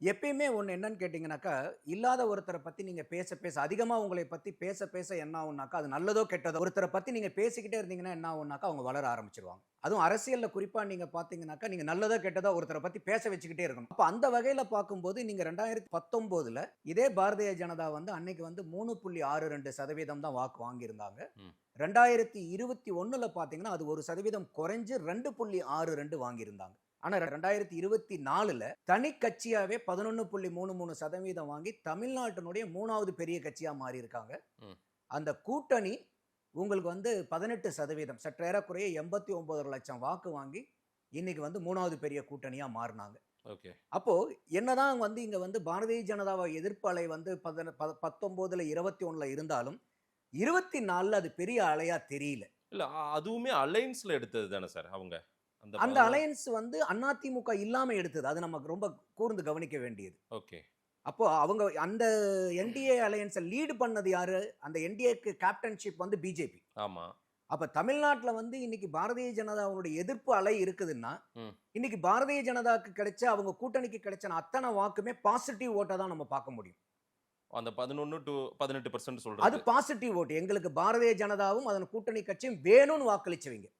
எப்பயுமே ஒண்ணு என்னன்னு கேட்டீங்கன்னாக்கா, இல்லாத ஒருத்தர பத்தி நீங்க பேச, பேச அதிகமா உங்களை பத்தி பேச, பேச என்ன ஆகும்னாக்கா, அது நல்லதோ, கெட்டதோ ஒருத்தர பத்தி நீங்க பேசிக்கிட்டே இருந்தீங்கன்னா என்ன ஆகும்னாக்கா, அவங்க வளர ஆரம்பிச்சுருவாங்க. அதுவும் அரசியல்ல குறிப்பா நீங்க பார்த்தீங்கன்னாக்கா, நீங்க நல்லதோ, கெட்டதோ ஒருத்தர பத்தி பேச வச்சுக்கிட்டே இருக்கணும். அப்ப அந்த வகையில பார்க்கும்போது, நீங்க 2019ல இதே பாரதிய ஜனதா வந்து அன்னைக்கு வந்து 3.62% தான் வாக்கு வாங்கியிருந்தாங்க. ம். 2021ல பார்த்தீங்கன்னா, அது 1% குறைஞ்சு 2.62 வாங்கியிருந்தாங்க. ஆனா 2024ல தனி கட்சியாவே 11.33% வாங்கி தமிழ்நாட்டினுடைய 3வது பெரிய கட்சியா மாறி இருக்காங்க. ம். அந்த கூட்டணி உங்களுக்கு வந்து 18% சற்றேறக்குறைய 89 லட்சம் வாக்கு வாங்கி இன்னைக்கு வந்து 3வது பெரிய கூட்டணியா மாறுனாங்க. ஓகே. அப்போ என்னதான் வந்து இங்க வந்து பாரதிய ஜனதாவ எதிர்ப்பு அலை வந்து 19ல 21ல இருந்தாலும் 24ல அது பெரிய அலையா தெரியல. இல்ல அதுவுமே அலைன்ஸ்ல எடுத்தது தானே சார் அவங்க. அந்த அந்த 11. அலையன்ஸ் வந்து அதிமுக இல்லாம எடுத்தது. அது நமக்கு ரொம்ப கூர்ந்து கவனிக்க வேண்டியது. ஓகே. அப்போ அவங்க அந்த என்டிஏ அலையன்ஸ லீட் பண்ணது யாரு? அந்த என்டிஏக்கு கேப்டன்ஷிப் வந்து பிஜேபி. ஆமா. அப்ப தமிழ்நாட்டுல வந்து இன்னைக்கு பாரதிய ஜனதாவுடைய எதிர்ப்பு அலை இருக்குதுன்னா, ம். இன்னைக்கு பாரதிய ஜனதாக்கு கிடைச்ச அவங்க கூட்டணிக்கு கிடைச்ச அத்தன வாக்குமே பாசிட்டிவ் ஓட்டா தான் நம்ம பார்க்க முடியும். அந்த 11 டூ 18% அது சொல்றது. Positive vote. எங்களுக்கு பாரதிய ஜனதாவும் அதன் கூட்டணி கட்சியும் வேணும்னு வாக்களிச்சவங்க.